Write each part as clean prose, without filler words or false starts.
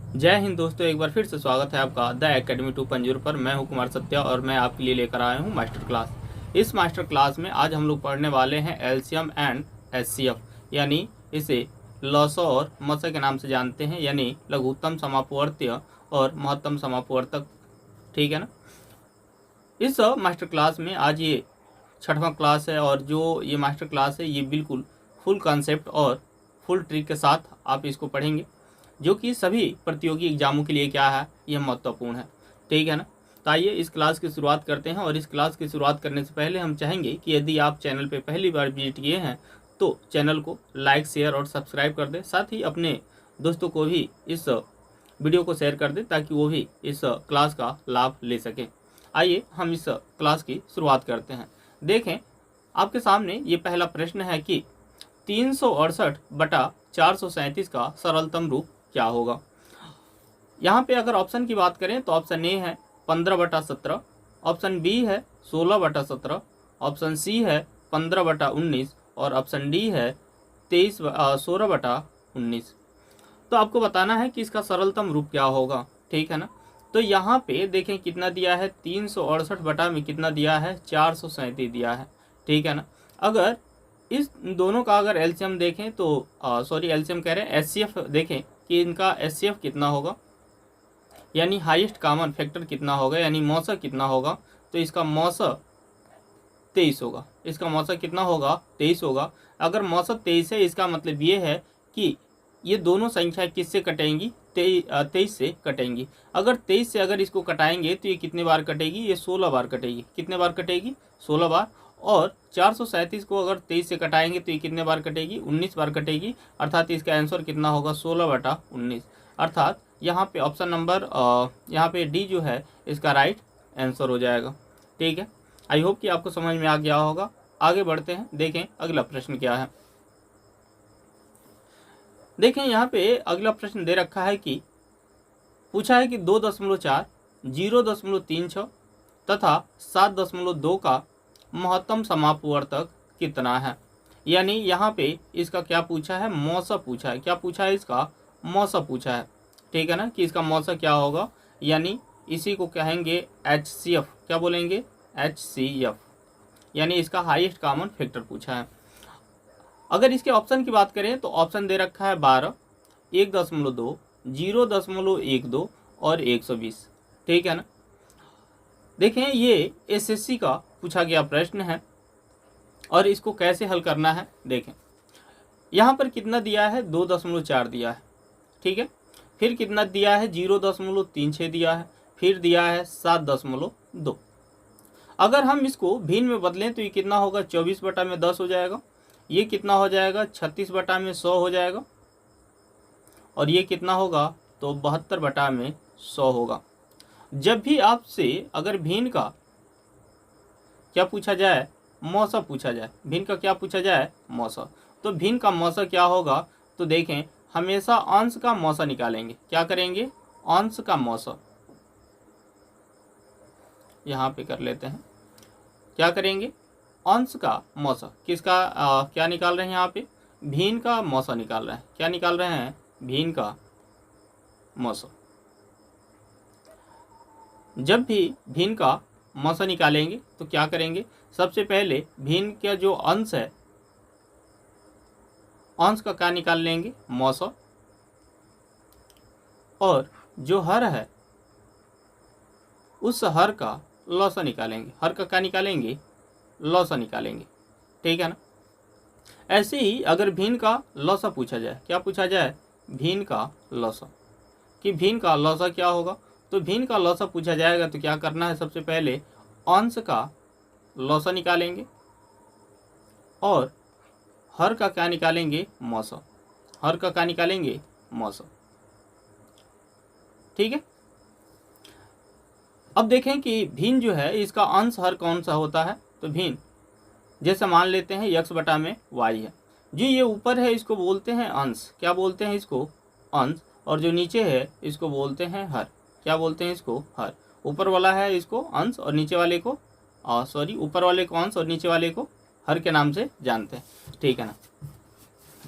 जय हिंद दोस्तों, एक बार फिर से स्वागत है आपका द एकेडमी 2.0 पर। मैं हूं कुमार सत्या और मैं आपके लिए लेकर आया हूं मास्टर क्लास। इस मास्टर क्लास में आज हम लोग पढ़ने वाले हैं एलसीएम एंड एचसीएफ, यानी इसे लॉसो और मसा के नाम से जानते हैं, यानी लघुत्तम समापवर्त्य और महत्तम समापवर्तक। ठीक है ना। इस मास्टर क्लास में आज ये 6वां क्लास है और जो ये मास्टर क्लास है ये बिल्कुल फुल कॉन्सेप्ट और फुल ट्रिक के साथ आप इसको पढ़ेंगे, जो कि सभी प्रतियोगी एग्जामों के लिए क्या है, यह महत्वपूर्ण है। ठीक है ना। तो आइए इस क्लास की शुरुआत करते हैं। और इस क्लास की शुरुआत करने से पहले हम चाहेंगे कि यदि आप चैनल पे पहली बार विजिट किए हैं तो चैनल को लाइक, शेयर और सब्सक्राइब कर दें। साथ ही अपने दोस्तों को भी इस वीडियो को शेयर कर दें ताकि वो भी इस क्लास का लाभ ले सकें। आइए हम इस क्लास की शुरुआत करते हैं। देखें, आपके सामने ये पहला प्रश्न है कि 368/437 का सरलतम रूप क्या होगा। यहाँ पे अगर ऑप्शन की बात करें तो ऑप्शन ए है 15/17, ऑप्शन बी है 16/17, ऑप्शन सी है 15/19 और ऑप्शन डी है 16/19। तो आपको बताना है कि इसका सरलतम रूप क्या होगा। ठीक है ना। तो यहाँ पे देखें कितना दिया है, 368 बटा में कितना दिया है, 437 दिया है। ठीक है ना। अगर इस दोनों का अगर एलसीएम देखें तो एलसीएम कह रहे हैं, एचसीएफ देखें कि इनका एचसीएफ कितना होगा, यानी हाईएस्ट कॉमन फैक्टर कितना होगा, यानी मौसा कितना होगा। तो इसका मौसा 23 होगा। इसका मौसा कितना होगा, 23 होगा। अगर मौसा 23 है, इसका मतलब ये है कि ये दोनों संख्या किससे कटेंगी, 23 से कटेंगी। अगर 23 से अगर इसको कटाएंगे तो ये कितने बार कटेगी, ये 16 बार कटेगी। कितने बार कटेगी, 16 बार। और 437 को अगर 23 से कटाएंगे तो ये कितने बार कटेगी, 19 बार कटेगी। अर्थात इसका आंसर कितना होगा, 16/19। अर्थात यहाँ पे ऑप्शन नंबर यहाँ पे डी जो है इसका राइट आंसर हो जाएगा। ठीक है। आई होप कि आपको समझ में आ गया होगा। आगे बढ़ते हैं, देखें अगला प्रश्न क्या है। देखें यहाँ पे अगला प्रश्न दे रखा है कि पूछा है कि 2.4, 0.36 तथा 7.2 का महत्तम समापवर्तक कितना है। यानी यहाँ पे इसका क्या पूछा है, मौसा पूछा है। क्या पूछा है, इसका मौसा पूछा है। ठीक है ना, कि इसका मौसा क्या होगा, यानी इसी को कहेंगे एचसीएफ। क्या बोलेंगे, एचसीएफ, यानी इसका हाईएस्ट कॉमन फैक्टर पूछा है। अगर इसके ऑप्शन की बात करें तो ऑप्शन दे रखा है 12, 1.2, 0.12 और 120। ठीक है ना। देखें ये एसएससी का पूछा गया प्रश्न है और इसको कैसे हल करना है। देखें यहाँ पर कितना दिया है, 2.4 दिया है। ठीक है। फिर कितना दिया है, 0.36 दिया है। फिर दिया है 7.2। अगर हम इसको भिन्न में बदलें तो ये कितना होगा, 24/10 हो जाएगा। ये कितना हो जाएगा, 36/100 हो जाएगा। और ये कितना होगा, तो 72/100 होगा। जब भी आपसे अगर भिन्न का क्या पूछा जाए, मौसा पूछा जाए, भिन्न का क्या पूछा जाए, मौसा, तो भिन्न का मौसा क्या होगा, तो देखें हमेशा अंश का मौसा निकालेंगे। क्या करेंगे, अंश का मौसा। यहाँ पे कर लेते हैं, क्या करेंगे, अंश का मौसा। किसका क्या निकाल रहे हैं, यहाँ पे भिन्न का मौसा निकाल रहे हैं। क्या निकाल रहे हैं, भिन्न का मौसा। जब भी भिन्न का मौसा निकालेंगे तो क्या करेंगे, सबसे पहले भिन्न का जो अंश है, अंश का क्या निकाल लेंगे, मौसा। और जो हर है उस हर का लौसा निकालेंगे। हर का क्या निकालेंगे, लौसा निकालेंगे। ठीक है ना। ऐसे ही अगर भिन्न का लौसा पूछा जाए, क्या पूछा जाए, भिन्न का लौसा, कि भिन्न का लौसा क्या होगा, तो भिन्न का लौसा पूछा जाएगा तो क्या करना है, सबसे पहले अंश का लौसा निकालेंगे और हर का क्या निकालेंगे, मौसा। हर का क्या निकालेंगे, मौसा। ठीक है। अब देखें कि भिन्न जो है इसका अंश हर कौन सा होता है, तो भिन्न जैसे मान लेते हैं x/y है। जो ये ऊपर है इसको बोलते हैं अंश। क्या बोलते हैं इसको, अंश। और जो नीचे है इसको बोलते हैं हर। क्या बोलते हैं इसको, हर। ऊपर वाला है इसको अंश और नीचे वाले को ऊपर वाले को अंश और नीचे वाले को हर के नाम से जानते हैं। ठीक है ना।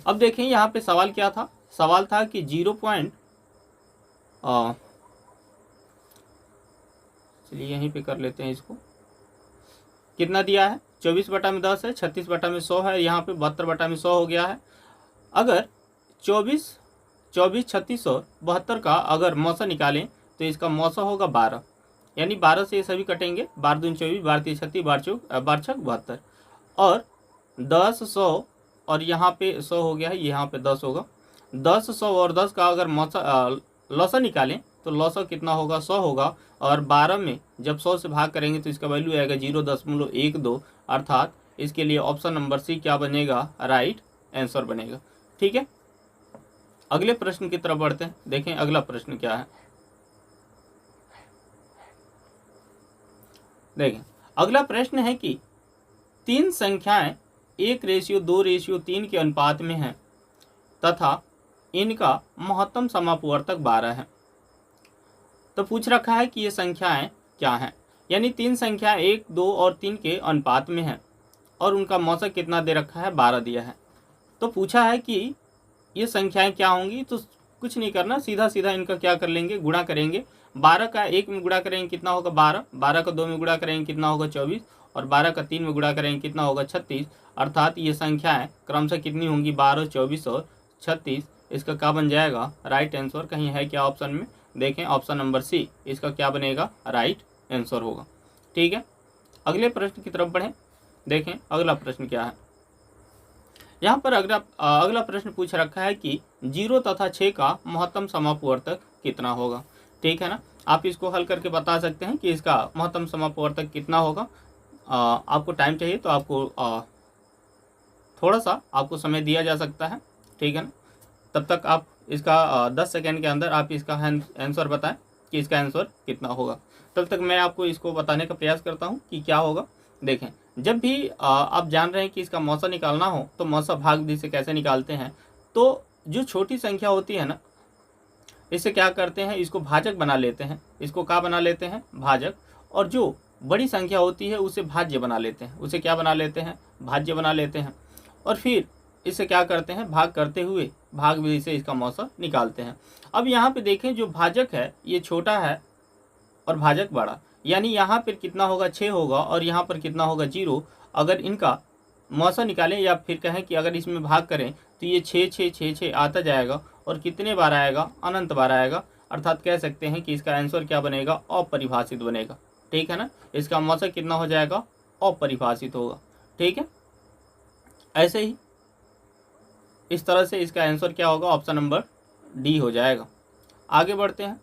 अब देखें यहाँ पे सवाल क्या था, सवाल था कि चलिए यहीं पे कर लेते हैं इसको। कितना दिया है, 24/10 है, 36/100 है, यहाँ पे 72/100 हो गया है। अगर 24, 36 और 72 का अगर मौसा निकालें तो इसका मौसा होगा 12, यानी 12 से ये सभी कटेंगे, 12 दूनी 24, 12 तीन 36, 12 छक 72, और 10, 100 और यहाँ पे 100 हो गया है, यहाँ पे 10 होगा। 10, 100 और 10 का अगर लौसा निकालें तो लौसा कितना होगा, 100 होगा, और 12 में जब 100 से भाग करेंगे तो इसका वैल्यू आएगा 0.12, अर्थात इसके लिए ऑप्शन नंबर सी क्या बनेगा, राइट आंसर बनेगा। ठीक है, अगले प्रश्न की तरफ बढ़ते हैं। देखें अगला प्रश्न क्या है। देखें अगला प्रश्न है कि 3 संख्याएं 1:2:3 के अनुपात में हैं तथा इनका महत्तम समापवर्तक 12 है। तो पूछ रखा है कि ये संख्याएं क्या हैं, यानी 3 संख्या 1, 2 और 3 के अनुपात में हैं और उनका मौसक कितना दे रखा है, 12 दिया है। तो पूछा है कि ये संख्याएं क्या होंगी, तो कुछ नहीं करना, सीधा सीधा इनका क्या कर लेंगे, गुणा करेंगे। 12 का 1 में गुणा करेंगे कितना होगा, 12, 12 का 2 में गुणा करेंगे कितना होगा, 24, और 12 का 3 में गुणा करेंगे कितना होगा, 36, अर्थात ये संख्याएं क्रमशः कितनी होंगी, 12, 24 और 36। इसका क्या बन जाएगा, राइट आंसर। कहीं है क्या ऑप्शन में, देखें ऑप्शन नंबर सी, इसका क्या बनेगा, राइट आंसर होगा। ठीक है, अगले प्रश्न की तरफ बढ़ें। देखें अगला प्रश्न क्या है। यहाँ पर अगला प्रश्न पूछ रखा है कि 0 तथा 6 का महत्तम समापवर्तक कितना होगा। ठीक है ना, आप इसको हल करके बता सकते हैं कि इसका महत्तम समापवर्तक कितना होगा। आपको टाइम चाहिए तो आपको थोड़ा सा आपको समय दिया जा सकता है। ठीक है ना, तब तक आप इसका 10 सेकेंड के अंदर आप इसका आंसर बताएं कि इसका आंसर कितना होगा। तब तक मैं आपको इसको बताने का प्रयास करता हूँ कि क्या होगा। देखें, जब भी आप जान रहे हैं कि इसका मौसा निकालना हो तो मौसा भाग से कैसे निकालते हैं, तो जो छोटी संख्या होती है ना, इसे क्या करते हैं, इसको भाजक बना लेते हैं। इसको क्या बना लेते हैं, भाजक। और जो बड़ी संख्या होती है उसे भाज्य बना लेते हैं। उसे क्या बना लेते हैं, भाज्य बना लेते हैं। और फिर इसे क्या करते हैं, भाग करते हुए भाग विधि से इसका मौसा निकालते हैं। अब यहाँ पे देखें, जो भाजक है ये छोटा है और भाजक बड़ा, यानी यहाँ पर कितना होगा, 6 होगा, और यहाँ पर कितना होगा, 0। अगर इनका मौसा निकालें या फिर कहें कि अगर इसमें भाग करें तो ये 6, 6, 6, 6 आता जाएगा, और कितने बार आएगा, अनंत बार आएगा। अर्थात कह सकते हैं कि इसका आंसर क्या बनेगा, अपरिभाषित बनेगा। ठीक है ना, इसका मौसा कितना हो जाएगा, अपरिभाषित होगा। ठीक है, ऐसे ही इस तरह से इसका आंसर क्या होगा, ऑप्शन नंबर डी हो जाएगा। आगे बढ़ते हैं।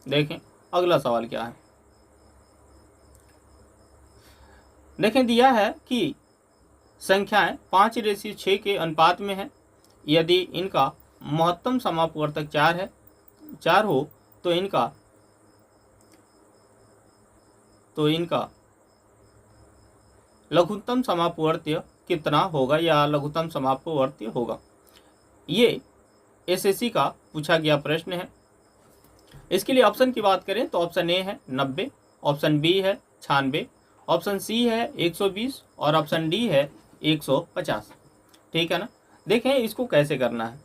देखें अगला सवाल क्या है। देखें, दिया है कि संख्याएं 5:6 के अनुपात में है। यदि इनका महत्तम समापवर्तक 4 हो तो इनका लघुत्तम समापवर्त्य कितना होगा, या लघुत्तम समापवर्त्य होगा। ये एसएससी का पूछा गया प्रश्न है। इसके लिए ऑप्शन की बात करें तो ऑप्शन ए है 90, ऑप्शन बी है 96, ऑप्शन सी है 120 और ऑप्शन डी है 150। ठीक है ना, देखें इसको कैसे करना है।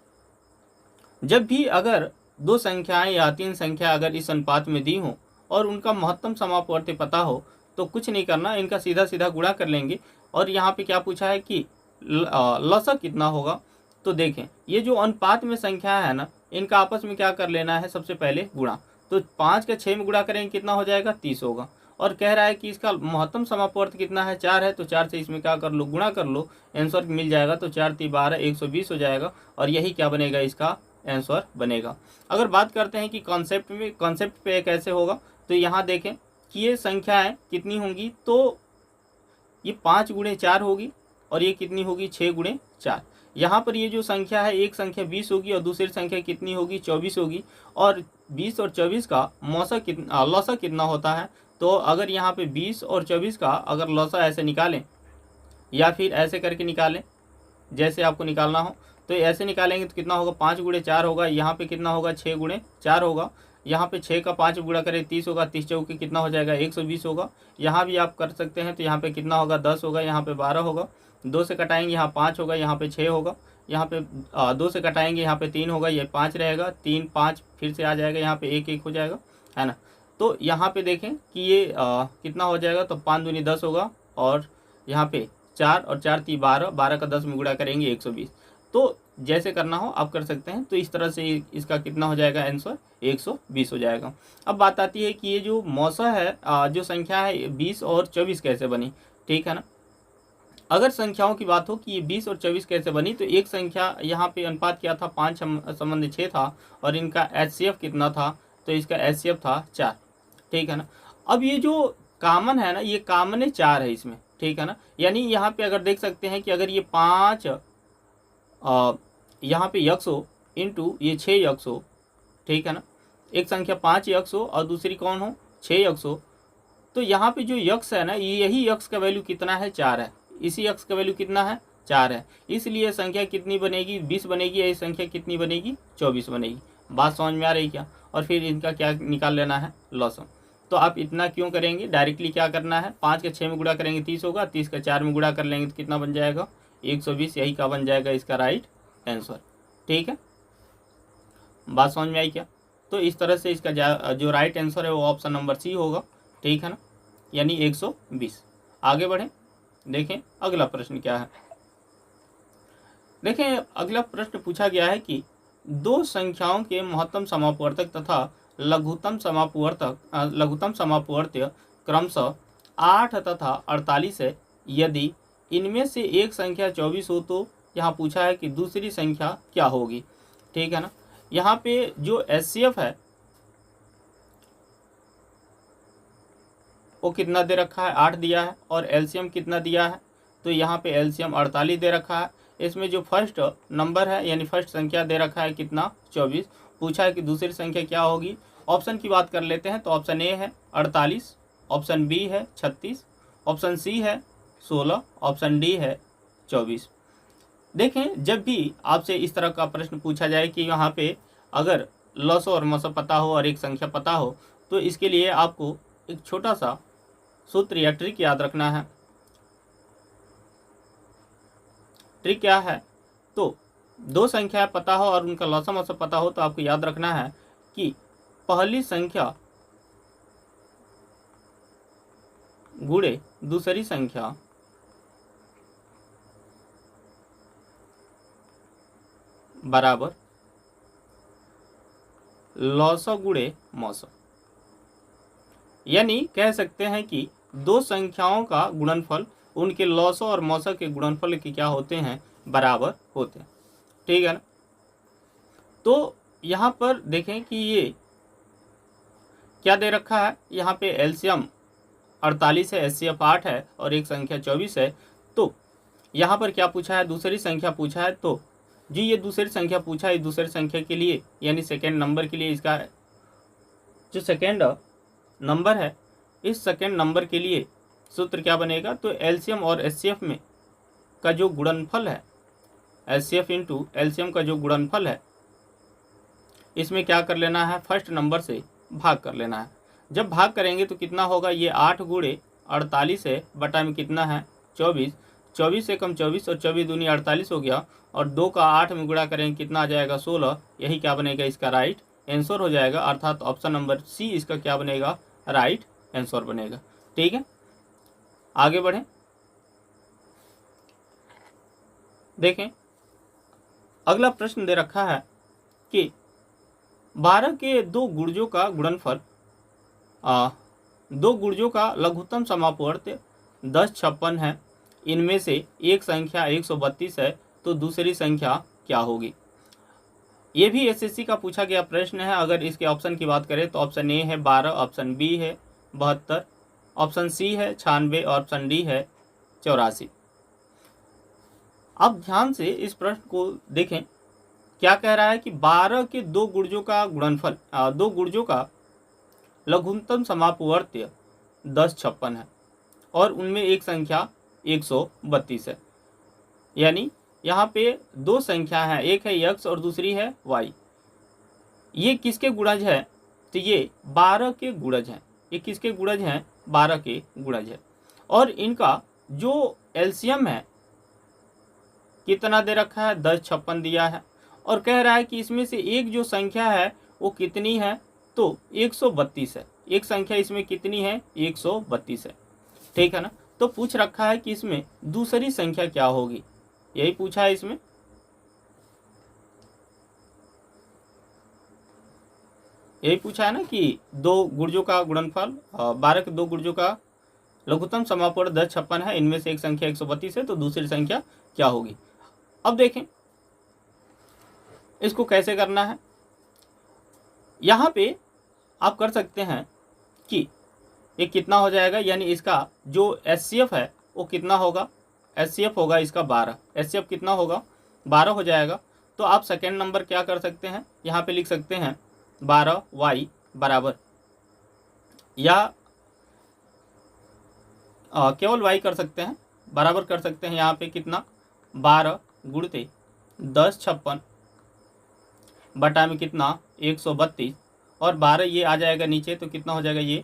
जब भी अगर 2 संख्याएं या 3 संख्या अगर इस अनुपात में दी हो और उनका महत्तम समापवर्त्य पता हो तो कुछ नहीं करना, इनका सीधा सीधा गुणा कर लेंगे। और यहाँ पे क्या पूछा है कि लसा कितना होगा। तो देखें, ये जो अनुपात में संख्या है ना, इनका आपस में क्या कर लेना है, सबसे पहले गुणा। तो 5 का 6 में गुणा करेंगे कितना हो जाएगा, 30 होगा। और कह रहा है कि इसका महत्तम समापवर्त्य कितना है, 4 है, तो 4 से इसमें क्या कर लो, गुणा कर लो, आंसर मिल जाएगा। तो 4 × 12 120 हो जाएगा, और यही क्या बनेगा, इसका आंसर बनेगा। अगर बात करते हैं कि कॉन्सेप्ट पे कैसे होगा, तो यहाँ देखें कि ये संख्याएं कितनी होंगी, तो ये 5 × 4 होगी, और ये कितनी होगी, 6 × 4। यहाँ पर ये जो संख्या है, एक संख्या 20 होगी और दूसरी संख्या कितनी होगी, 24 होगी। और 20 और 24 का लौसा कितना होता है, तो अगर यहाँ पे 20 और 24 का अगर लौसा ऐसे निकालें या फिर ऐसे करके निकालें, जैसे आपको निकालना हो, तो ऐसे निकालेंगे तो कितना होगा, 5 × 4 होगा। यहाँ पे कितना होगा, 6 × 4 होगा। यहाँ पे 6 का 5 गुणा करें 30 होगा, 30 चौके कितना हो जाएगा, 120 होगा। यहाँ भी आप कर सकते हैं, तो यहाँ पे कितना होगा, 10 होगा, यहाँ पे 12 होगा, 2 से कटाएंगे, यहाँ 5 होगा, यहाँ पे 6 होगा, यहाँ पे 2 से घटाएंगे, यहाँ पे 3 होगा, ये 5 रहेगा, 3 5 फिर से आ जाएगा, यहाँ पे 1 1 हो जाएगा, है ना। तो यहाँ पे देखें कि ये कितना हो जाएगा, तो 5 दूनी 10 होगा, और यहाँ पे 4 और 4 3 12, 12 का 10 में गुणा करेंगे 120। तो जैसे करना हो आप कर सकते हैं। तो इस तरह से इसका कितना हो जाएगा आंसर, 120 हो जाएगा। अब बात आती है कि ये जो मौसा है, जो संख्या है 20 और 24 कैसे बनी, ठीक है ना। अगर संख्याओं की बात हो कि ये 20 और 24 कैसे बनी, तो एक संख्या यहाँ पे अनुपात क्या था, 5 संबंध 6 था, और इनका HCF कितना था, तो इसका HCF था 4, ठीक है ना। अब ये जो कॉमन है ना, ये कॉमन है 4 है इसमें, ठीक है ना। यानी यहाँ पे अगर देख सकते हैं कि अगर ये 5 यहाँ पे यक्स हो इंटू ये 6 यक्स हो, ठीक है ना। एक संख्या 5 यक्स हो और दूसरी कौन हो, 6 यक्स हो, तो यहाँ पे जो यक्स है ना, यही यक्स का वैल्यू कितना है, 4 है। इसी यक्स का वैल्यू कितना है, 4 है। इसलिए संख्या कितनी बनेगी, 20 बनेगी, यही संख्या कितनी बनेगी, 24 बनेगी। बात समझ में आ रही क्या। और फिर इनका क्या निकाल लेना है, लॉसम। तो आप इतना क्यों करेंगे, डायरेक्टली क्या करना है, 5 के 6 में गुणा करेंगे 30 होगा, 30 का 4 में गुणा कर लेंगे तो कितना बन जाएगा, 120। यही का बन जाएगा इसका राइट आंसर, ठीक है। बात समझ में आई क्या। तो इस तरह से इसका जो राइट आंसर है वो ऑप्शन नंबर सी होगा, ठीक है ना, यानी 120। आगे बढ़ें, देखें अगला प्रश्न क्या है। देखें अगला प्रश्न पूछा गया है कि दो संख्याओं के महत्तम समापवर्तक तथा लघुत्तम समापवर्त्य क्रमशः 8 तथा 48 है। यदि इनमें से एक संख्या 24 हो तो यहाँ पूछा है कि दूसरी संख्या क्या होगी, ठीक है ना। यहाँ पे जो HCF है वो कितना दे रखा है, 8 दिया है, और LCM कितना दिया है, तो यहाँ पे LCM 48 दे रखा है। इसमें जो फर्स्ट नंबर है यानी फर्स्ट संख्या दे रखा है कितना, 24। पूछा है कि दूसरी संख्या क्या होगी। ऑप्शन की बात कर लेते हैं, तो ऑप्शन ए है 48, ऑप्शन बी है 36, ऑप्शन सी है 16, ऑप्शन डी है 24। देखें जब भी आपसे इस तरह का प्रश्न पूछा जाए कि यहाँ पे अगर लॉस और मौसा पता हो और एक संख्या पता हो, तो इसके लिए आपको एक छोटा सा सूत्र या ट्रिक याद रखना है। ट्रिक क्या है, तो दो संख्या पता हो और उनका लॉस मौसा पता हो, तो आपको याद रखना है कि पहली संख्या गुणे दूसरी संख्या बराबर लॉस गुणे मौसा। यानी कह सकते हैं कि दो संख्याओं का गुणनफल उनके लॉस और मौसा के गुणनफल के क्या होते हैं, बराबर होते हैं, ठीक है ना। तो यहाँ पर देखें कि ये क्या दे रखा है, यहाँ पे LCM 48 है, HCF 8 है और एक संख्या 24 है। तो यहाँ पर क्या पूछा है, दूसरी संख्या पूछा है। तो जी ये दूसरी संख्या पूछा है, दूसरी संख्या के लिए यानी सेकेंड नंबर के लिए इसका जो सेकेंड नंबर है, इस सेकेंड नंबर के लिए सूत्र क्या बनेगा, तो LCM और HCF में का जो गुणनफल है, HCF इंटू LCM का जो गुणनफल है, इसमें क्या कर लेना है, फर्स्ट नंबर से भाग कर लेना है। जब भाग करेंगे तो कितना होगा, ये 8 गुणे 48 है, बटा में कितना है 24, 24 से कम 24 और 24 दूनी 48 हो गया, और 2 का 8 में गुणा करेंगे कितना आ जाएगा 16। यही क्या बनेगा, इसका राइट आंसर हो जाएगा। अर्थात ऑप्शन नंबर सी इसका क्या बनेगा, राइट आंसर बनेगा, ठीक है। आगे बढ़ें, देखें अगला प्रश्न दे रखा है कि 12 के दो गुणजों का गुणनफल, दो गुणजों का लघुत्तम समापवर्त्य 1056 है। इनमें से एक संख्या 132 है, तो दूसरी संख्या क्या होगी। ये भी SSC का पूछा गया प्रश्न है। अगर इसके ऑप्शन की बात करें तो ऑप्शन ए है 12, ऑप्शन बी है 72, ऑप्शन सी है 96 और ऑप्शन डी है 84। अब ध्यान से इस प्रश्न को देखें, क्या कह रहा है कि 12 के दो गुणजों का गुणनफल, दो गुणजों का लघुत्तम समापवर्त्य 1056 है और उनमें एक संख्या 132 है। यानी यहाँ पे दो संख्या है, एक है x और दूसरी है y। ये किसके गुणज है, तो ये 12 के गुणज हैं। ये किसके गुणज हैं, 12 के गुणज है। और इनका जो LCM है, कितना दे रखा है, 10 56 दिया है, और कह रहा है कि इसमें से एक जो संख्या है वो कितनी है, तो 132 है। एक संख्या इसमें कितनी है, 132 है, ठीक है ना। तो पूछ रखा है कि इसमें दूसरी संख्या क्या होगी, यही पूछा है इसमें। यही पूछा है ना कि दो गुर्जों का गुणनफल 12 के दो गुर्जों का लघुत्तम समापूर्ण 10 56 है, इनमें से एक संख्या 132 है, तो दूसरी संख्या क्या होगी। अब देखें इसको कैसे करना है। यहाँ पे आप कर सकते हैं कि ये कितना हो जाएगा, यानी इसका जो HCF है वो कितना होगा, HCF होगा इसका 12, HCF कितना होगा, 12 हो जाएगा। तो आप सेकेंड नंबर क्या कर सकते हैं, यहाँ पे लिख सकते हैं 12y बराबर, या केवल y कर सकते हैं, बराबर कर सकते हैं यहाँ पे कितना, 12 गुणते 10 56 बटा में कितना 132, और 12 ये आ जाएगा नीचे तो कितना हो जाएगा, ये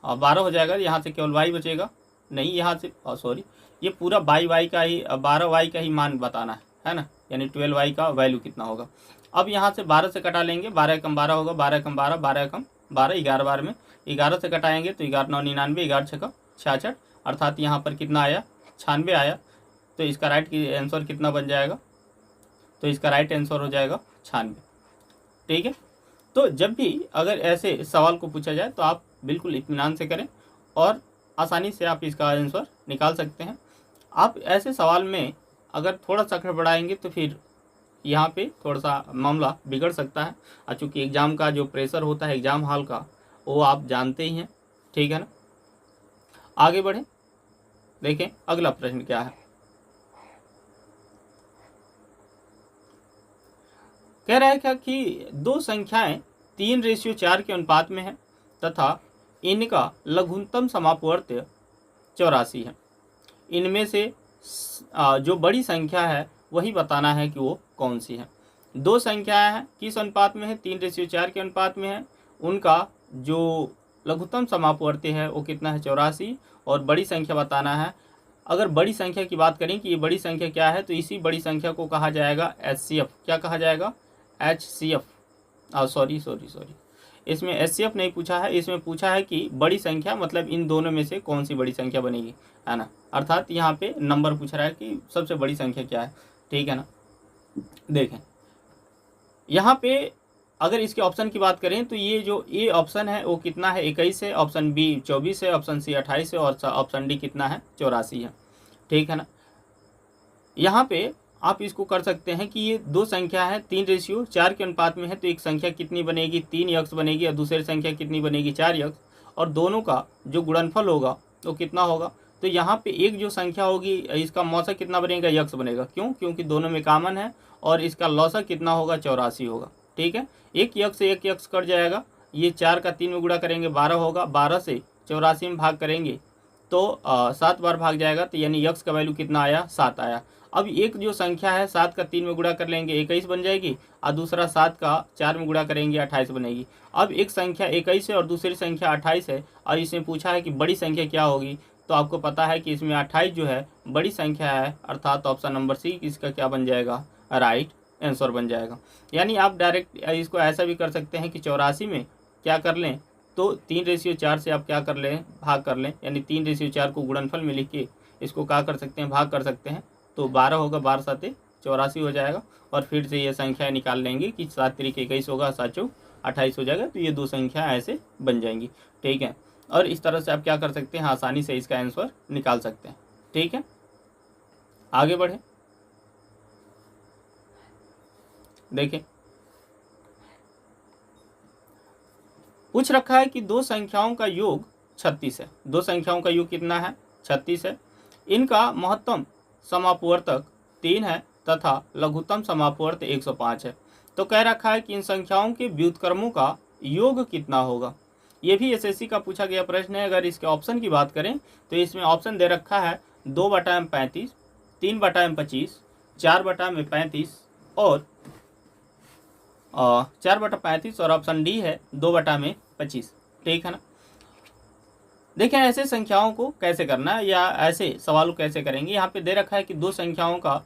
12 हो जाएगा। यहाँ से केवल y बचेगा, नहीं यहाँ से सॉरी, ये पूरा y का ही 12y का ही मान बताना है ना, यानी 12y का वैल्यू कितना होगा। अब यहाँ से 12 से कटा लेंगे, 12 कम 12 होगा, 12 कम 12, 12 कम 12, 11 बार में 11 से कटाएंगे तो 11 9 99, 11 6 66, अर्थात यहाँ पर कितना आया, 96 आया। तो इसका राइट की आंसर कितना बन जाएगा, तो इसका राइट आंसर हो जाएगा 96, ठीक है। तो जब भी अगर ऐसे सवाल को पूछा जाए तो आप बिल्कुल इत्मीनान से करें और आसानी से आप इसका आंसर निकाल सकते हैं। आप ऐसे सवाल में अगर थोड़ा सा गड़बड़ाएंगे तो फिर यहाँ पे थोड़ा सा मामला बिगड़ सकता है, और चूँकि एग्ज़ाम का जो प्रेशर होता है एग्ज़ाम हॉल का, वो आप जानते ही हैं, ठीक है ना। आगे बढ़ें, देखें अगला प्रश्न क्या है। कह रहा है क्या कि दो संख्याएं 3:4 के अनुपात में है तथा इनका लघुत्तम समापवर्त्य 84 है। इनमें से जो बड़ी संख्या है वही बताना है कि वो कौन सी है। दो संख्याएं हैं, किस अनुपात में है, 3:4 के अनुपात में है, उनका जो लघुत्तम समापवर्त्य है वो कितना है, 84, और बड़ी संख्या बताना है। अगर बड़ी संख्या की बात करें कि ये बड़ी संख्या क्या है, तो इसी बड़ी संख्या को कहा जाएगा HCF। क्या कहा जाएगा, HCF। सॉरी, इसमें HCF नहीं पूछा है, इसमें पूछा है कि बड़ी संख्या मतलब इन दोनों में से कौन सी बड़ी संख्या बनेगी, है ना। अर्थात यहाँ पे नंबर पूछ रहा है कि सबसे बड़ी संख्या क्या है, ठीक है ना। देखें यहाँ पे अगर इसके ऑप्शन की बात करें तो ये जो ए ऑप्शन है वो कितना है, 21 है, ऑप्शन बी 24 है, ऑप्शन सी 28 है, और ऑप्शन डी कितना है, 84 है, ठीक है ना। यहाँ पे आप इसको कर सकते हैं कि ये दो संख्या है 3:4 के अनुपात में है, तो एक संख्या कितनी बनेगी, 3x बनेगी, और दूसरी संख्या कितनी बनेगी, 4x, और दोनों का जो गुणनफल होगा वो कितना होगा। तो यहाँ पे एक जो संख्या होगी इसका मौसा कितना बनेगा, यक्स बनेगा, क्यों, क्योंकि दोनों में कॉमन है, और इसका लौसा कितना होगा, 84 होगा, ठीक है। एक यक्स से एक यक्स कट जाएगा, ये 4 का 3 में गुणा करेंगे 12 होगा, 12 से 84 में भाग करेंगे तो 7 बार भाग जाएगा, तो यानी यक्स का वैल्यू कितना आया, 7 आया। अब एक जो संख्या है 7 का 3 में गुणा कर लेंगे 21 बन जाएगी, और दूसरा 7 का 4 में गुणा करेंगे 28 बनेगी। अब एक संख्या 21 है और दूसरी संख्या 28 है, और इसमें पूछा है कि बड़ी संख्या क्या होगी, तो आपको पता है कि इसमें 28 जो है बड़ी संख्या है, अर्थात ऑप्शन नंबर सी इसका क्या बन जाएगा, राइट आंसर बन जाएगा। यानी आप डायरेक्ट इसको ऐसा भी कर सकते हैं कि 84 में क्या कर लें, तो 3:4 से आप क्या कर लें, भाग कर लें, यानी 3:4 को गुणनफल में लिख के इसको क्या कर सकते हैं, भाग कर सकते हैं, तो 12 होगा, 12 7 84 हो जाएगा, और फिर से ये संख्या निकाल लेंगे कि 7 3 21 होगा, 7 4 28 हो जाएगा, तो ये दो संख्या ऐसे बन जाएंगी, ठीक है। और इस तरह से आप क्या कर सकते हैं, आसानी से इसका आंसर निकाल सकते हैं, ठीक है। आगे बढ़े, देखें पूछ रखा है कि दो संख्याओं का योग 36 है। दो संख्याओं का योग कितना है, 36 है। इनका महत्तम समापवर्तक 3 है तथा लघुत्तम समापवर्त 105 है। तो कह रखा है कि इन संख्याओं के व्युत्क्रमों का योग कितना होगा। ये भी एसएससी का पूछा गया प्रश्न है। अगर इसके ऑप्शन की बात करें तो इसमें ऑप्शन दे रखा है 2/35, 3/25, 4/35 और 4/35, और ऑप्शन डी है 2/25, ठीक है ना। देखें ऐसे संख्याओं को कैसे करना है या ऐसे सवाल कैसे करेंगे। यहाँ पे दे रखा है कि दो संख्याओं का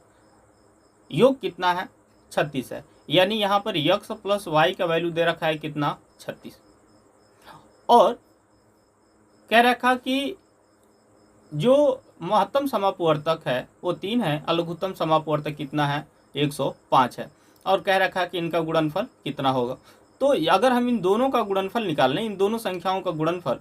योग कितना है 36 है, यानी यहाँ पर x प्लस वाई का वैल्यू दे रखा है कितना 36, और कह रखा कि जो महत्तम समापवर्तक है वो 3 है, और लघुत्तम समापवर्तक कितना है 105 है, और कह रखा है कि इनका गुणनफल कितना होगा। तो अगर हम इन दोनों का गुणनफल निकाल लें, इन दोनों संख्याओं का गुणनफल,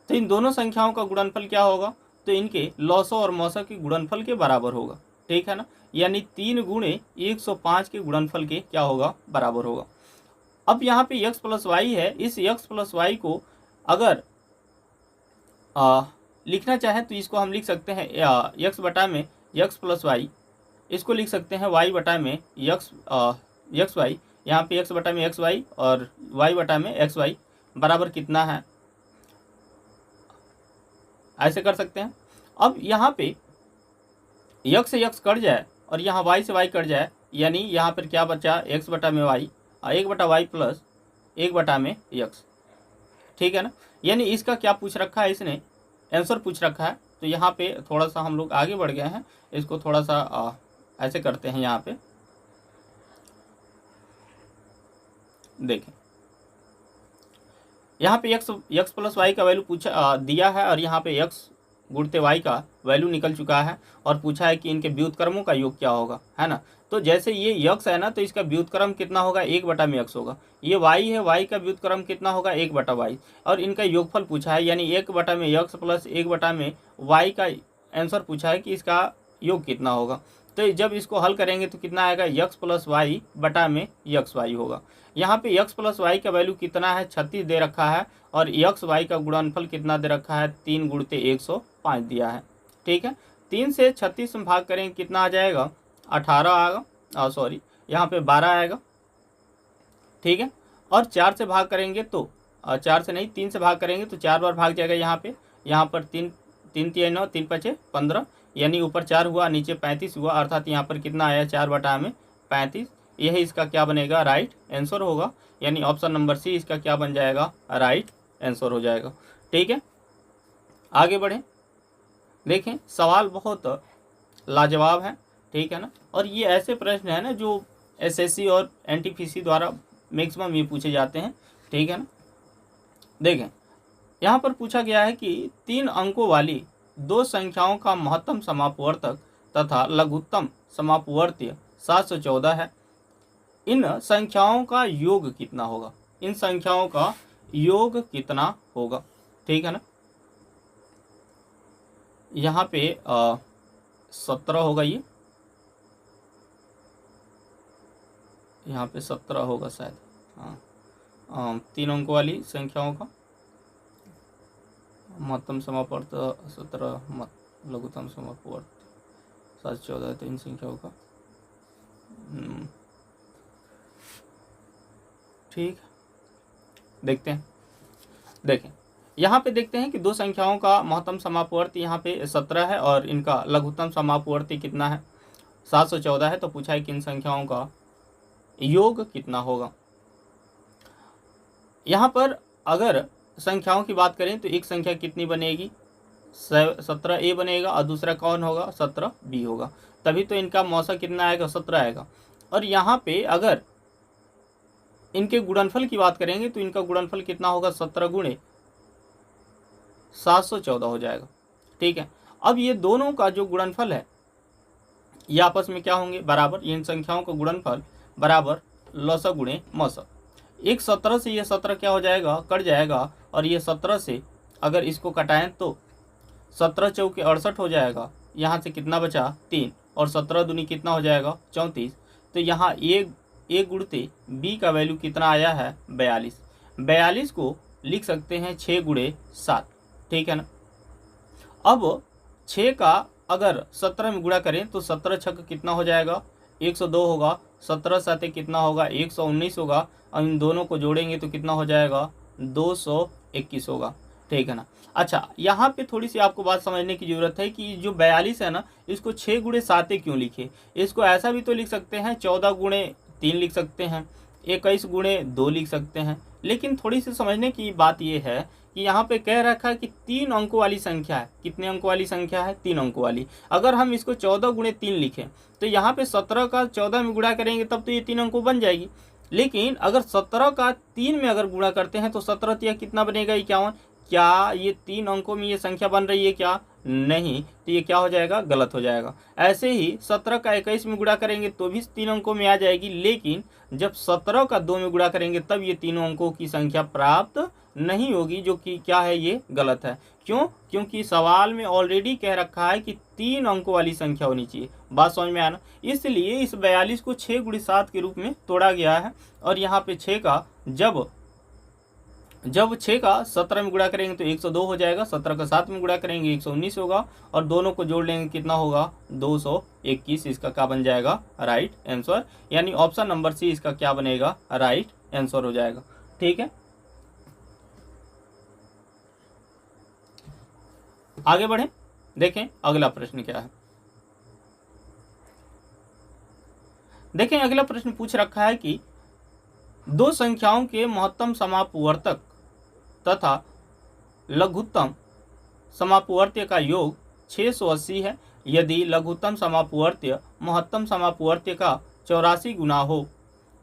तो इन दोनों संख्याओं का गुणनफल क्या होगा, तो इनके लॉसों और मौसों के गुणनफल के बराबर होगा, ठीक है ना, यानी 3 गुणे 105 के गुणनफल के क्या होगा बराबर होगा। अब यहाँ पे x प्लस वाई है, इस x प्लस वाई को अगर लिखना चाहे तो इसको हम लिख सकते हैं x बटा में x प्लस वाई, इसको लिख सकते हैं y बटा में एक्स वाई, यहाँ पे x बटा में एक्स वाई और y बटा में एक्स वाई बराबर कितना है, ऐसे कर सकते हैं। अब यहाँ पे x से x कट जाए और यहाँ y से y कट जाए, यानी यहाँ पर क्या बचा x बटा में y, 1 बटा वाई प्लस 1 बटा में x, ठीक है ना। यानी इसका क्या पूछ रखा है, इसने आंसर पूछ रखा है। तो यहाँ पे थोड़ा सा हम लोग आगे बढ़ गए हैं, इसको थोड़ा सा ऐसे करते हैं। यहाँ पे देखें, यहाँ पे x प्लस वाई का वैल्यू पूछा दिया है, और यहाँ पे x गुणते y का वैल्यू निकल चुका है, और पूछा है कि इनके व्युत्क्रमों का योग क्या होगा, है ना। तो जैसे ये x है ना, तो इसका व्युत्क्रम कितना होगा 1 बटा में x होगा। ये y है, y का व्युत्क्रम कितना होगा 1 बटा y, और इनका योगफल पूछा है, यानी 1 बटा में x प्लस 1 बटा में y का आंसर पूछा है कि इसका योग कितना होगा। तो जब इसको हल करेंगे तो कितना आएगा x प्लस वाई बटा में एक्स वाई होगा। यहाँ पे x प्लस वाई का वैल्यू कितना है 36 दे रखा है, और एक्स वाई का गुणनफल कितना दे रखा है 3 गुणते 105 दिया है, ठीक है। 3 से 36 में भाग करेंगे कितना आ जाएगा 18 आएगा, सॉरी यहाँ पे 12 आएगा, ठीक है। और 4 से भाग करेंगे तो 4 से नहीं 3 से भाग करेंगे तो 4 बार भाग जाएगा। यहाँ पर 3 3 3 9 3 5 15, यानी ऊपर 4 हुआ नीचे 35 हुआ, अर्थात यहाँ पर कितना आया 4 बटा में 35। यही इसका क्या बनेगा राइट आंसर होगा, यानी ऑप्शन नंबर सी इसका क्या बन जाएगा राइट आंसर हो जाएगा, ठीक है। आगे बढ़ें, देखें सवाल बहुत लाजवाब है, ठीक है ना, और ये ऐसे प्रश्न है ना जो एसएससी और एनटीपीसी द्वारा मैक्सिमम ये पूछे जाते हैं, ठीक है ना। देखें यहाँ पर पूछा गया है कि 3 अंकों वाली 2 संख्याओं का महत्तम समापवर्तक तथा लघुत्तम समापवर्तीय 714 है। इन संख्याओं का योग कितना होगा, इन संख्याओं का योग कितना होगा, ठीक है ना। यहाँ पे 17 होगा, ये यहाँ पे 17 होगा शायद, हाँ 3 अंकों वाली संख्याओं का महत्तम समापवर्त 17, लघुत्तम समापवर्त 714 है, तो इन संख्याओं का ठीक, देखते हैं। देखें यहाँ पे देखते हैं कि 2 संख्याओं का महत्तम समापवर्ती यहाँ पे 17 है, और इनका लघुत्तम समापवर्ती कितना है 714 है। तो पूछा है कि इन संख्याओं का योग कितना होगा। यहाँ पर अगर संख्याओं की बात करें तो एक संख्या कितनी बनेगी 17a बनेगा, और दूसरा कौन होगा 17b होगा, तभी तो इनका मौसा कितना आएगा 17 आएगा। और यहाँ पे अगर इनके गुणनफल की बात करेंगे तो इनका गुणनफल कितना होगा 17 गुणे 714 हो जाएगा, ठीक है। अब ये दोनों का जो गुणनफल है ये आपस में क्या होंगे बराबर, इन संख्याओं का गुणनफल बराबर लौसा गुणे मौसा। एक 17 से ये 17 क्या हो जाएगा कट जाएगा, और ये 17 से अगर इसको कटाएं तो 17 चौके 68 हो जाएगा। यहाँ से कितना बचा 3, और 17 दूनी कितना हो जाएगा 34। तो यहाँ एक गुणते b का वैल्यू कितना आया है 42। 42 को लिख सकते हैं 6 गुणे 7, ठीक है ना। अब 6 का अगर 17 में गुणा करें तो 17 छक कितना हो जाएगा 102 होगा, 17 साथे कितना होगा 119 होगा, और इन दोनों को जोड़ेंगे तो कितना हो जाएगा 221 होगा, ठीक है ना। अच्छा यहाँ पे थोड़ी सी आपको बात समझने की ज़रूरत है कि जो 42 है ना इसको 6 गुणे 7 क्यों लिखे। इसको ऐसा भी तो लिख सकते हैं 14 गुणे 3 लिख सकते हैं, 21 गुणे 2 लिख सकते हैं। लेकिन थोड़ी सी समझने की बात यह है कि यहाँ पे कह रखा है कि 3 अंकों वाली संख्या है। कितने अंकों वाली संख्या है? 3 अंकों वाली। अगर हम इसको 14 गुणे 3 लिखें तो यहाँ पे 17 का 14 में गुणा करेंगे तब तो ये 3 अंकों बन जाएगी। लेकिन अगर 17 का 3 में अगर गुणा करते हैं तो 17 या कितना बनेगा? 51। क्या ये 3 अंकों में ये संख्या बन रही है क्या? नहीं, तो ये क्या हो जाएगा? गलत हो जाएगा। ऐसे ही 17 का 21 में गुणा करेंगे तो भी 3 अंकों में आ जाएगी, लेकिन जब 17 का 2 में गुणा करेंगे तब ये तीनों अंकों की संख्या प्राप्त नहीं होगी, जो कि क्या है? ये गलत है। क्यों? क्योंकि सवाल में ऑलरेडी कह रखा है कि 3 अंकों वाली संख्या होनी चाहिए। बात समझ में आना। इसलिए इस 42 को 6 गुणे 7 के रूप में तोड़ा गया है। और यहाँ पे 6 का जब 6 का 17 में गुणा करेंगे तो 102 हो जाएगा, 17 का 7 में गुणा करेंगे 119 होगा, और दोनों को जोड़ लेंगे कितना होगा? 221। इसका क्या बन जाएगा? Right answer. यानी ऑप्शन नंबर सी इसका क्या बनेगा? राइट आंसर हो जाएगा। ठीक है, आगे बढ़े, देखें अगला प्रश्न क्या है। देखें अगला प्रश्न पूछ रखा है कि दो संख्याओं के महत्तम समापवर्तक तथा लघुत्तम समापवर्त्य का योग 680 है। यदि लघुत्तम समापवर्त्य महत्तम समापवर्त्य का 84 गुना हो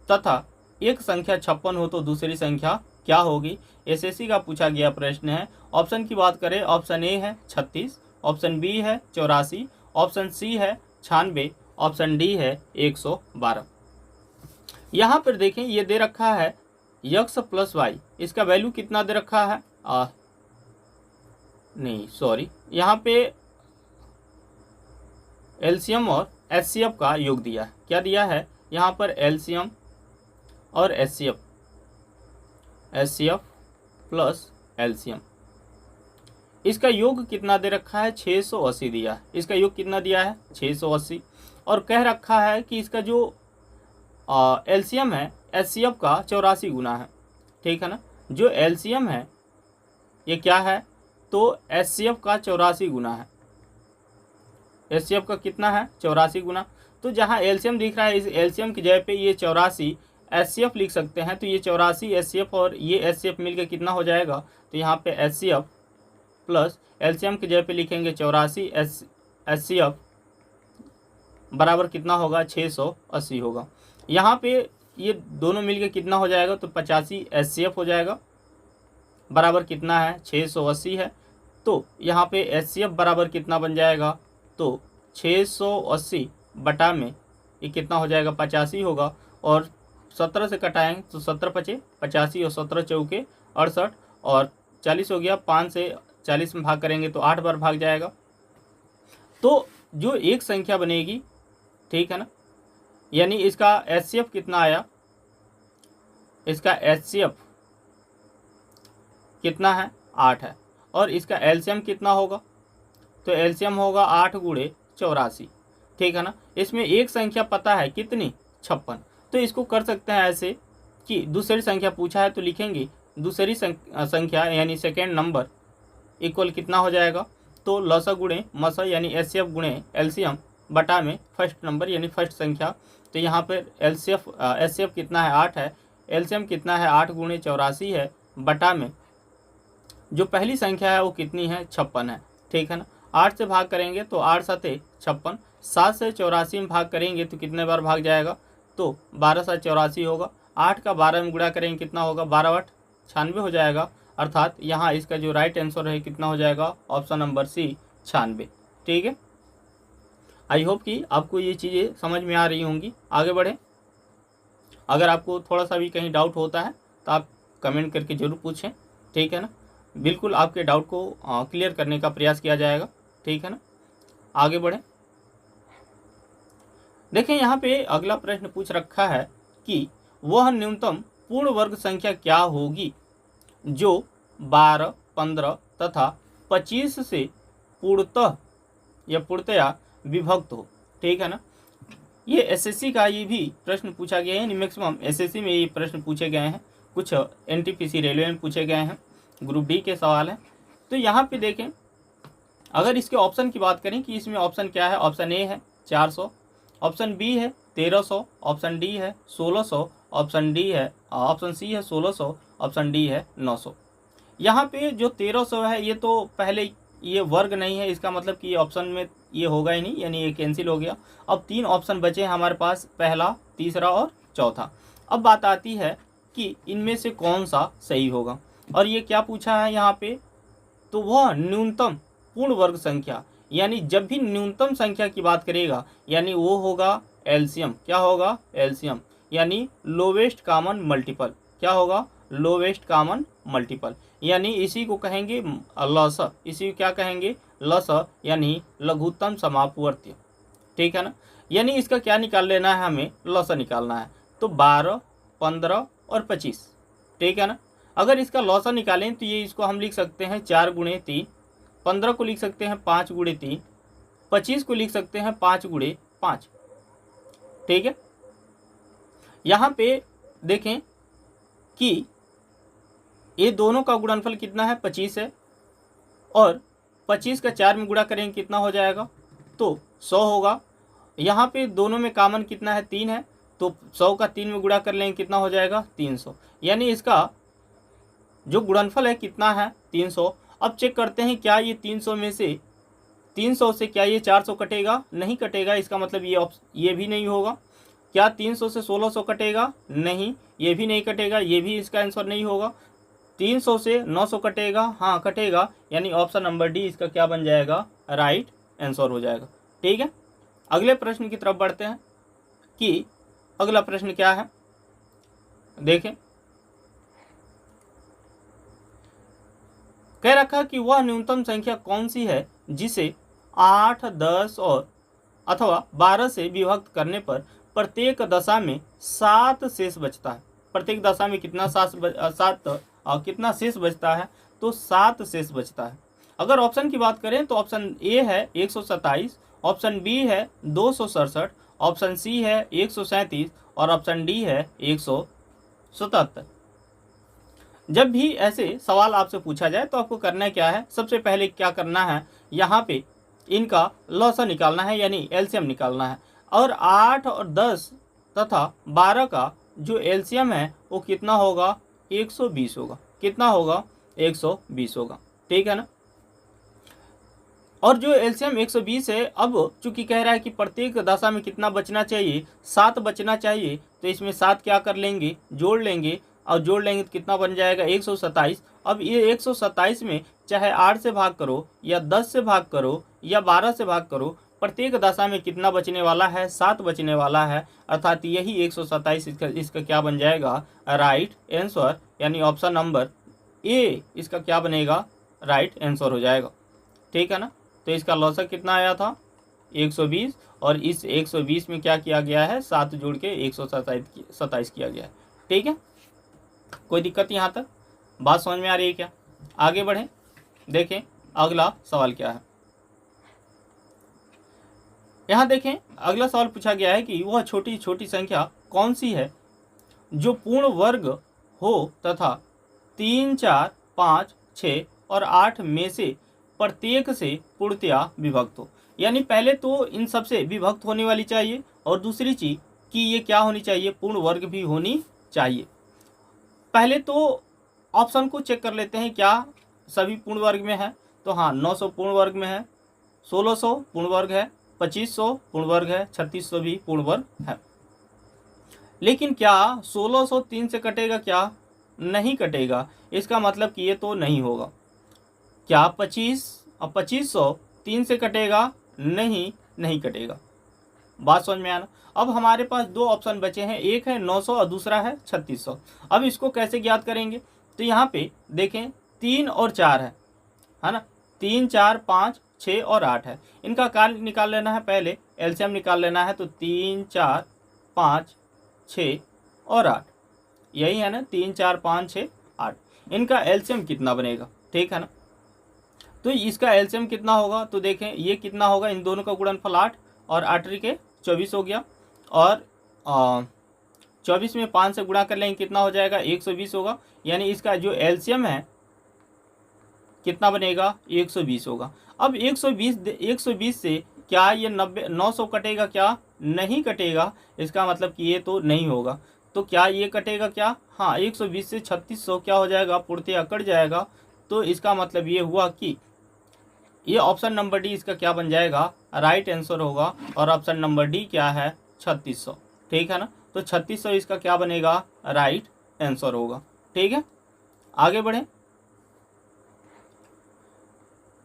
तथा एक संख्या 56 हो तो दूसरी संख्या क्या होगी? एसएससी का पूछा गया प्रश्न है। ऑप्शन की बात करें, ऑप्शन ए है 36, ऑप्शन बी है 84, ऑप्शन सी है 96, ऑप्शन डी है 112। यहाँ पर देखें ये दे रखा है x प्लस वाई, इसका वैल्यू कितना दे रखा है? नहीं सॉरी, यहाँ पे एलसीएम और एचसीएफ का योग दिया है। क्या दिया है? यहाँ पर एलसीएम और एचसीएफ प्लस एलसीएम, इसका योग कितना दे रखा है? 680 दिया है। इसका योग कितना दिया है? 680। और कह रखा है कि इसका जो एलसीएम है एचसीएफ का 84 गुना है। ठीक है ना, जो एलसीएम है ये क्या है? तो एचसीएफ का 84 गुना है। एचसीएफ का कितना है? 84 गुना। तो जहाँ एलसीएम दिख रहा है इस एलसीएम की जगह पे ये 84 एचसीएफ लिख सकते हैं। तो ये 84 एचसीएफ और ये एचसीएफ मिलकर कितना हो जाएगा? तो यहाँ पे एचसीएफ प्लस एलसीएम की जगह पे लिखेंगे 84 एचसीएफ बराबर कितना होगा? 680 होगा। यहाँ पे ये दोनों मिलके कितना हो जाएगा? तो 85 एचसीएफ हो जाएगा, बराबर कितना है? 680 है। तो यहाँ पे एचसीएफ बराबर कितना बन जाएगा? तो 680 बटा में ये कितना हो जाएगा? 85 होगा। और 17 से कटाएंगे तो 17 पचे 85 और 17 चौके 68 और 40 हो गया। 5 से 40 में भाग करेंगे तो 8 बार भाग जाएगा। तो जो एक संख्या बनेगी, ठीक है ना, यानी इसका एचसीएफ कितना आया? इसका एचसीएफ कितना है? 8 है। और इसका एलसीएम कितना होगा? तो एलसीएम होगा 8 गुणे 84। ठीक है ना। इसमें एक संख्या पता है कितनी? 56। तो इसको कर सकते हैं ऐसे कि दूसरी संख्या पूछा है तो लिखेंगे दूसरी संख्या यानी सेकेंड नंबर इक्वल कितना हो जाएगा? तो लसा गुणे मसा यानी एचसीएफ गुणे एलसीएम बटा में फर्स्ट नंबर यानी फर्स्ट संख्या। तो यहाँ पर एचसीएफ कितना है? 8 है। एलसीएम कितना है? 8 गुणे 84 है, बटा में जो पहली संख्या है वो कितनी है? 56 है। ठीक है ना। 8 से भाग करेंगे तो 8 7 56, 7 से 84 में भाग करेंगे तो कितने बार भाग जाएगा? तो 12 7 84 होगा। 8 का 12 में गुणा करेंगे कितना होगा? 12 8 96 हो जाएगा। अर्थात यहाँ इसका जो राइट आंसर है कितना हो जाएगा? Option number C 96। ठीक है, आई होप कि आपको ये चीज़ें समझ में आ रही होंगी। आगे बढ़े, अगर आपको थोड़ा सा भी कहीं डाउट होता है तो आप कमेंट करके ज़रूर पूछें। ठीक है ना, बिल्कुल आपके डाउट को क्लियर करने का प्रयास किया जाएगा। ठीक है ना, आगे बढ़े। देखें यहाँ पे अगला प्रश्न पूछ रखा है कि वह न्यूनतम पूर्ण वर्ग संख्या क्या होगी जो 12, 15 तथा 25 से पूर्णतः या पूर्णतया विभक्त हो। ठीक है ना, ये एसएससी का ये भी प्रश्न पूछा गया है। मैक्सिमम एसएससी में ये प्रश्न पूछे गए हैं, कुछ एनटीपीसी रेलवे में पूछे गए हैं, ग्रुप डी के सवाल हैं। तो यहाँ पे देखें, अगर इसके ऑप्शन की बात करें कि इसमें ऑप्शन क्या है? ऑप्शन ए है 400, ऑप्शन बी है 1300, ऑप्शन डी है 1600, ऑप्शन डी है, ऑप्शन सी है 1600, ऑप्शन डी है 900। यहाँ पे जो 1300 है ये तो पहले ये वर्ग नहीं है, इसका मतलब कि ये ऑप्शन में ये होगा ही नहीं, यानी ये कैंसिल हो गया। अब 3 ऑप्शन बचे हैं हमारे पास, पहला, तीसरा और चौथा। अब बात आती है कि इनमें से कौन सा सही होगा, और ये क्या पूछा है यहाँ पे, तो वह न्यूनतम पूर्ण वर्ग संख्या, यानी जब भी न्यूनतम संख्या की बात करेगा यानी वो होगा एलसीएम। क्या होगा? एलसीएम, यानी लोवेस्ट कॉमन मल्टीपल। क्या होगा? लोवेस्ट कॉमन मल्टीपल, यानी इसी को कहेंगे लस, इसी को क्या कहेंगे? लस, यानी लघुत्तम समापवर्ती। ठीक है ना? यानी इसका क्या निकाल लेना है, हमें लस निकालना है। तो 12, 15 और 25। ठीक है ना? अगर इसका लौसा निकालें तो ये इसको हम लिख सकते हैं 4 गुणे 3, 15 को लिख सकते हैं 5 गुणे 3, 25 को लिख सकते हैं 5 गुणे 5। ठीक है? यहाँ पे देखें कि ये दोनों का गुणनफल कितना है? 25 है, और 25 का 4 में गुणा करेंगे कितना हो जाएगा? तो 100 होगा। यहाँ पे दोनों में कॉमन कितना है? 3 है, तो 100 का 3 में गुणा कर लेंगे कितना हो जाएगा? 300। यानी इसका जो गुणनफल है कितना है? 300। अब चेक करते हैं क्या ये 300 में से 300 से क्या ये 400 कटेगा? नहीं कटेगा, इसका मतलब ये भी नहीं होगा। क्या 300 से 1600 कटेगा? नहीं, ये भी नहीं कटेगा, ये भी इसका आंसर नहीं होगा। 300 से 900 कटेगा? हाँ कटेगा, यानी ऑप्शन नंबर डी इसका क्या बन जाएगा? राइट आंसर हो जाएगा। ठीक है, अगले प्रश्न की तरफ बढ़ते हैं कि अगला प्रश्न क्या है, देखें। कह रखा कि वह न्यूनतम संख्या कौन सी है जिसे 8, 10 और अथवा 12 से विभक्त करने पर प्रत्येक दशा में 7 शेष बचता है। प्रत्येक दशा में कितना कितना शेष बचता है? तो 7 शेष बचता है। अगर ऑप्शन की बात करें तो ऑप्शन ए है 127, ऑप्शन बी है 267, ऑप्शन सी है 137 और ऑप्शन डी है 177। जब भी ऐसे सवाल आपसे पूछा जाए तो आपको करना क्या है, सबसे पहले क्या करना है, यहाँ पे इनका लॉसा निकालना है, यानी एलसीएम निकालना है। और 8 और 10 तथा 12 का जो एलसीएम है वो कितना होगा? 120 होगा। कितना होगा? 120 होगा। ठीक है ना? और जो एलसीएम 120 है, अब चूंकि कह रहा है कि प्रत्येक दशा में कितना बचना चाहिए? 7 बचना चाहिए, तो इसमें 7 क्या कर लेंगे? जोड़ लेंगे, और जोड़ लेंगे तो कितना बन जाएगा? 127। अब ये 127 में चाहे 8 से भाग करो या 10 से भाग करो या 12 से भाग करो, प्रत्येक दशा में कितना बचने वाला है? 7 बचने वाला है, अर्थात यही 127 इसका क्या बन जाएगा? राइट आंसर, यानी ऑप्शन नंबर ए इसका क्या बनेगा? राइट आंसर हो जाएगा। ठीक है ना? तो इसका लॉसक कितना आया था? 120, और इस 120 में क्या किया गया है? 7 जोड़ के 127 किया गया है। ठीक है, कोई दिक्कत यहाँ तक? बात समझ में आ रही है क्या? आगे बढ़ें, देखें अगला सवाल क्या है। यहाँ देखें अगला सवाल पूछा गया है कि वह छोटी छोटी संख्या कौन सी है जो पूर्ण वर्ग हो तथा 3, 4, 5, 6 और 8 में से प्रत्येक से पूर्णतया विभक्त हो। यानी पहले तो इन सब से विभक्त होने वाली चाहिए, और दूसरी चीज कि ये क्या होनी चाहिए? पूर्ण वर्ग भी होनी चाहिए। पहले तो ऑप्शन को चेक कर लेते हैं, क्या सभी पूर्ण वर्ग में है? तो हाँ, 900 पूर्ण वर्ग में है, 1600 पूर्ण वर्ग है, 2500 पूर्ण वर्ग है, 3600 भी पूर्ण वर्ग है। लेकिन क्या 1600 3 से कटेगा? क्या नहीं कटेगा, इसका मतलब कि ये तो नहीं होगा। क्या 2500 3 से कटेगा? नहीं कटेगा। बात समझ में आना? अब हमारे पास दो ऑप्शन बचे हैं, एक है 900 और दूसरा है 3600। अब इसको कैसे ज्ञात करेंगे? तो यहाँ पे देखें 3 और 4 है ना? 3, 4, 5, 6 और 8 है। इनका कार्य निकाल लेना है, पहले एलसीएम निकाल लेना है। तो 3, 4, 5, 6 और 8, यही है ना? 3, 4, 5, 6, 8। इनका एलसीएम कितना बनेगा? ठीक है ना? तो इसका एलसीएम कितना होगा? तो देखें ये कितना होगा, इन दोनों का गुणनफल 8 और 8 के 24 हो गया, और 24 में 5 से गुणा कर लेंगे कितना हो जाएगा? 120 होगा। यानी इसका जो एलसीएम है कितना बनेगा? 120 होगा। अब 120 से क्या ये 900 कटेगा? क्या नहीं कटेगा, इसका मतलब कि ये तो नहीं होगा। तो क्या ये कटेगा क्या? हाँ, 120 से 3600 क्या हो जाएगा? पूर्णतया कट जाएगा। तो इसका मतलब ये हुआ कि ये ऑप्शन नंबर डी इसका क्या बन जाएगा? राइट आंसर होगा। और ऑप्शन नंबर डी क्या है? 3600। ठीक है ना? तो 3600 इसका क्या बनेगा? राइट आंसर होगा। ठीक है, आगे बढ़ें।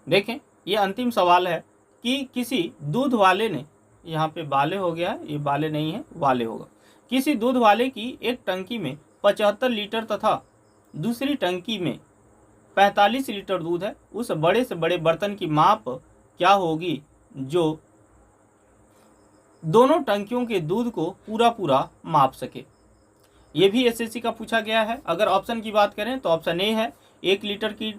देखें, ये अंतिम सवाल है कि किसी दूध वाले ने, यहाँ पे बाले हो गया है, ये बाले नहीं है, वाले होगा। किसी दूध वाले की एक टंकी में 75 लीटर तथा दूसरी टंकी में 45 लीटर दूध है। उस बड़े से बड़े बर्तन की माप क्या होगी जो दोनों टंकियों के दूध को पूरा पूरा माप सके? ये भी एसएससी का पूछा गया है। अगर ऑप्शन की बात करें तो ऑप्शन ए है 1 लीटर की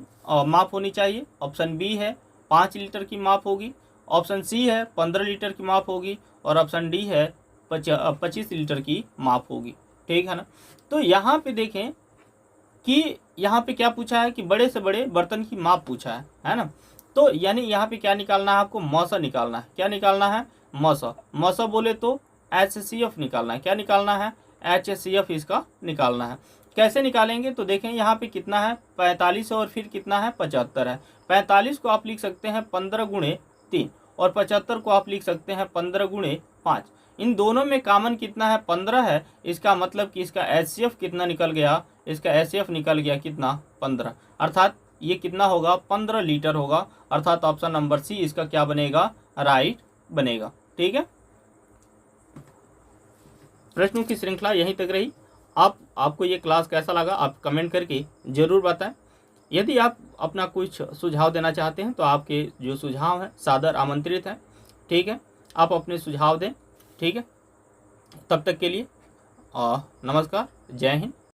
माप होनी चाहिए, ऑप्शन बी है 5 लीटर की माप होगी, ऑप्शन सी है 15 लीटर की माप होगी, और ऑप्शन डी है 25 लीटर की माप होगी। ठीक है ना? तो यहाँ पे देखें कि यहाँ पे क्या पूछा है कि बड़े से बड़े बर्तन की माप पूछा है ना? तो यानी यहाँ पे क्या निकालना है आपको? मौसा निकालना है। क्या निकालना है? मौसा। मौसा बोले तो HCF निकालना है। क्या निकालना है? HCF इसका निकालना है। कैसे निकालेंगे? तो देखें यहाँ पे कितना है? 45 और फिर कितना है? 75 है। 45 को आप लिख सकते हैं 15 गुणे 3, और 75 को आप लिख सकते हैं 15 गुणे 5। इन दोनों में कॉमन कितना है? 15 है। इसका मतलब कि इसका HCF कितना निकल गया? इसका HCF निकल गया कितना? 15। अर्थात ये कितना होगा? 15 लीटर होगा। अर्थात ऑप्शन नंबर सी इसका क्या बनेगा? राइट बनेगा। ठीक है, प्रश्नों की श्रृंखला यहीं तक रही। आपको ये क्लास कैसा लगा आप कमेंट करके जरूर बताएं। यदि आप अपना कुछ सुझाव देना चाहते हैं तो आपके जो सुझाव हैं सादर आमंत्रित हैं। ठीक है, आप अपने सुझाव दें। ठीक है, तब तक के लिए नमस्कार, जय हिंद।